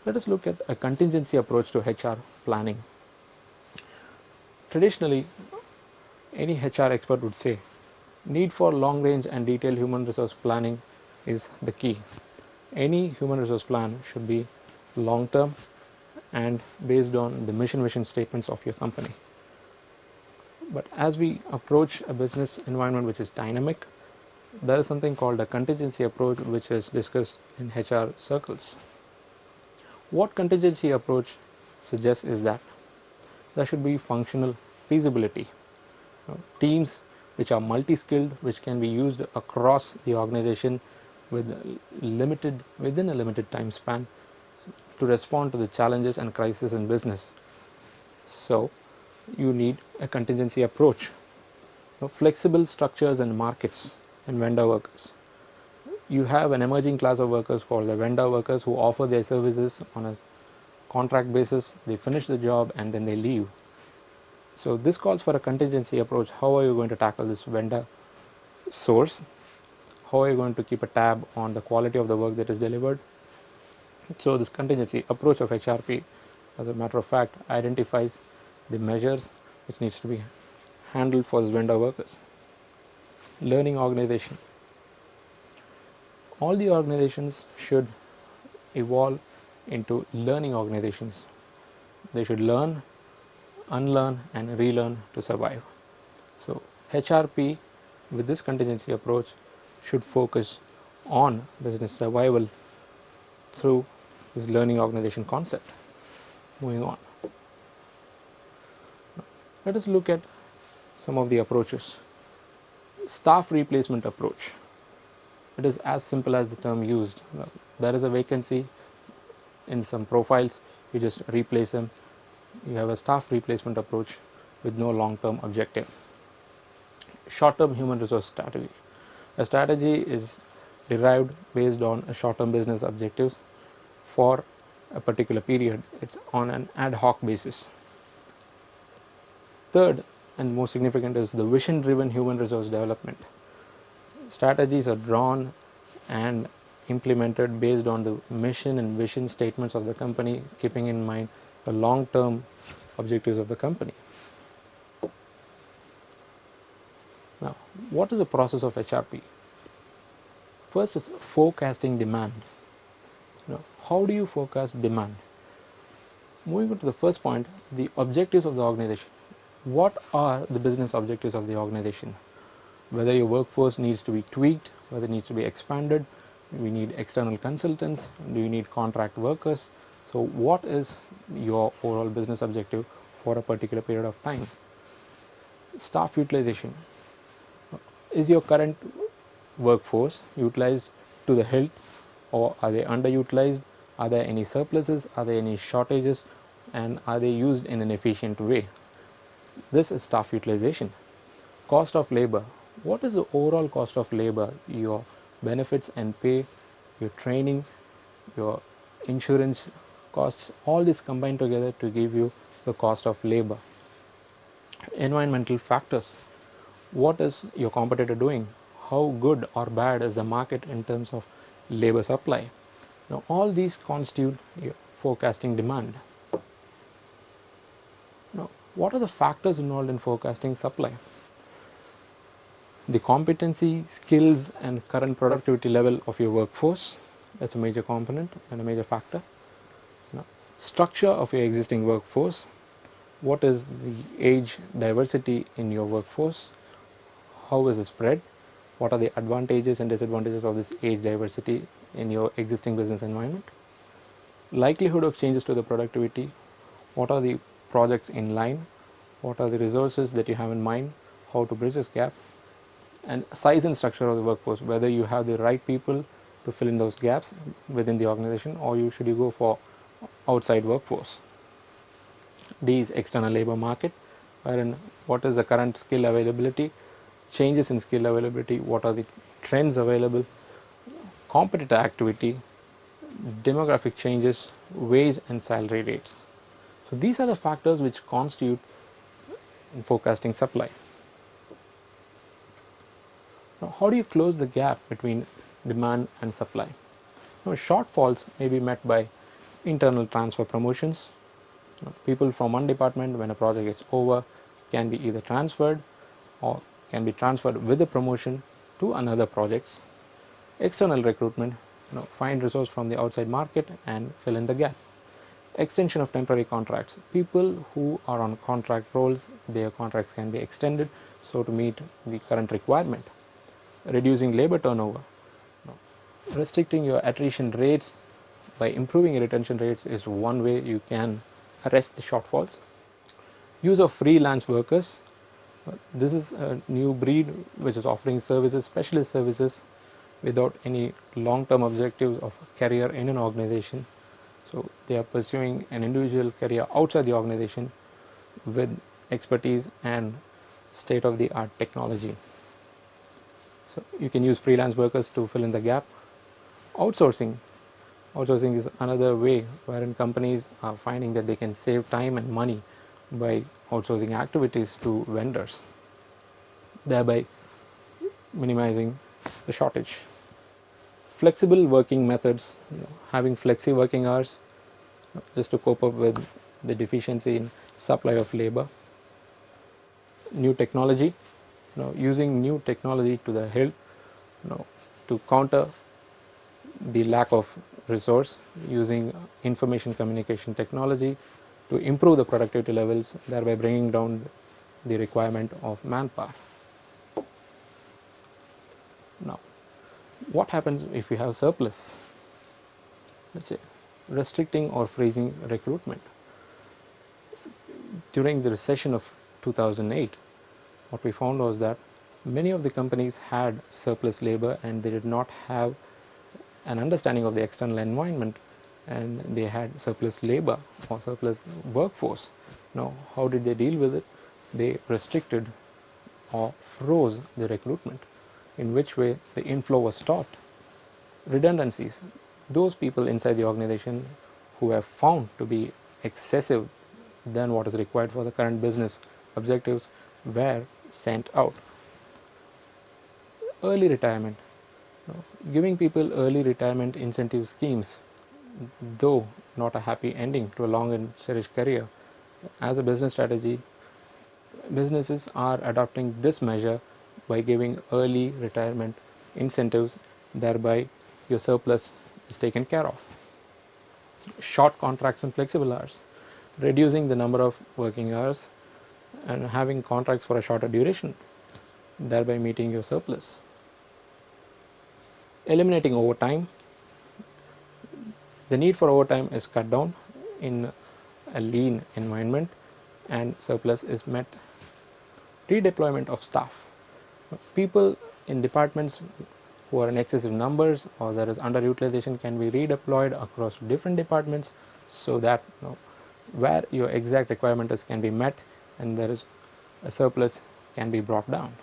Let us look at a contingency approach to HR planning. Traditionally, any HR expert would say need for long range and detailed human resource planning is the key. Any human resource plan should be long term and based on the mission vision statements of your company. But as we approach a business environment which is dynamic, there is something called a contingency approach which is discussed in HR circles. What contingency approach suggests is that there should be functional feasibility. Teams which are multi-skilled, which can be used across the organization within a limited time span to respond to the challenges and crises in business. So you need a contingency approach. Flexible structures and markets and vendor workers. You have an emerging class of workers called the vendor workers who offer their services on a contract basis. They finish the job and then they leave. So this calls for a contingency approach. How are you going to tackle this vendor source? How are you going to keep a tab on the quality of the work that is delivered? So this contingency approach of HRP, as a matter of fact, identifies the measures which needs to be handled for these vendor workers. Learning organization. All the organizations should evolve into learning organizations. They should learn, unlearn and relearn to survive. So HRP with this contingency approach should focus on business survival through this learning organization concept. Moving on. Let us look at some of the approaches. Staff replacement approach. It is as simple as the term used. There is a vacancy in some profiles, you just replace them. You have a staff replacement approach with no long-term objective. Short-term human resource strategy. A strategy is derived based on a short-term business objectives for a particular period. It's on an ad hoc basis. Third and most significant is the vision-driven human resource development. Strategies are drawn and implemented based on the mission and vision statements of the company, keeping in mind the long-term objectives of the company. Now, what is the process of HRP? First is forecasting demand. How do you forecast demand? Moving on to the first point, the objectives of the organization. What are the business objectives of the organization? Whether your workforce needs to be tweaked, whether it needs to be expanded, we need external consultants, do you need contract workers? So what is your overall business objective for a particular period of time? Staff utilization. Is your current workforce utilized to the hilt, or are they underutilized? Are there any surpluses? Are there any shortages? And are they used in an efficient way? This is staff utilization. Cost of labor. What is the overall cost of labor? Your benefits and pay, your training, your insurance costs, all this combined together to give you the cost of labor. Environmental factors. What is your competitor doing? How good or bad is the market in terms of labor supply? Now all these constitute your forecasting demand. Now what are the factors involved in forecasting supply? The competency, skills and current productivity level of your workforce, that's a major component and a major factor. Now, structure of your existing workforce. What is the age diversity in your workforce? How is it spread? What are the advantages and disadvantages of this age diversity in your existing business environment? Likelihood of changes to the productivity. What are the projects in line? What are the resources that you have in mind? How to bridge this gap? And size and structure of the workforce, whether you have the right people to fill in those gaps within the organization, or should you go for outside workforce. D is external labor market, wherein what is the current skill availability, changes in skill availability, what are the trends available, competitor activity, demographic changes, wage and salary rates. So these are the factors which constitute in forecasting supply. Now, how do you close the gap between demand and supply? Now, shortfalls may be met by internal transfer promotions. People from one department, when a project is over, can be either transferred or can be transferred with a promotion to another projects. External recruitment, find resource from the outside market and fill in the gap. Extension of temporary contracts, people who are on contract roles, their contracts can be extended so to meet the current requirement. Reducing labor turnover, restricting your attrition rates by improving your retention rates is one way you can arrest the shortfalls. Use of freelance workers, this is a new breed which is offering services, specialist services, without any long-term objectives of career in an organization. So they are pursuing an individual career outside the organization with expertise and state-of-the-art technology. So you can use freelance workers to fill in the gap. Outsourcing is another way wherein companies are finding that they can save time and money by outsourcing activities to vendors, thereby minimizing the shortage. Flexible working methods, having flexi working hours just to cope up with the deficiency in supply of labor. New technology, using new technology to the help, to counter the lack of resource, using information communication technology to improve the productivity levels, thereby bringing down the requirement of manpower. Now, what happens if we have surplus? Let's say restricting or freezing recruitment. During the recession of 2008, what we found was that many of the companies had surplus labor and they did not have an understanding of the external environment, and they had surplus labor or surplus workforce. Now, how did they deal with it? They restricted or froze the recruitment, in which way the inflow was stopped. Redundancies, those people inside the organization who have found to be excessive than what is required for the current business objectives were sent out. Early retirement, giving people early retirement incentive schemes, though not a happy ending to a long and cherished career, as a business strategy, businesses are adopting this measure by giving early retirement incentives, thereby your surplus is taken care of. Short contracts and flexible hours, reducing the number of working hours and having contracts for a shorter duration, thereby meeting your surplus. Eliminating overtime, the need for overtime is cut down in a lean environment and surplus is met. Redeployment of staff, people in departments who are in excessive numbers or there is underutilization can be redeployed across different departments, so that where your exact requirement is can be met and there is a surplus can be brought down.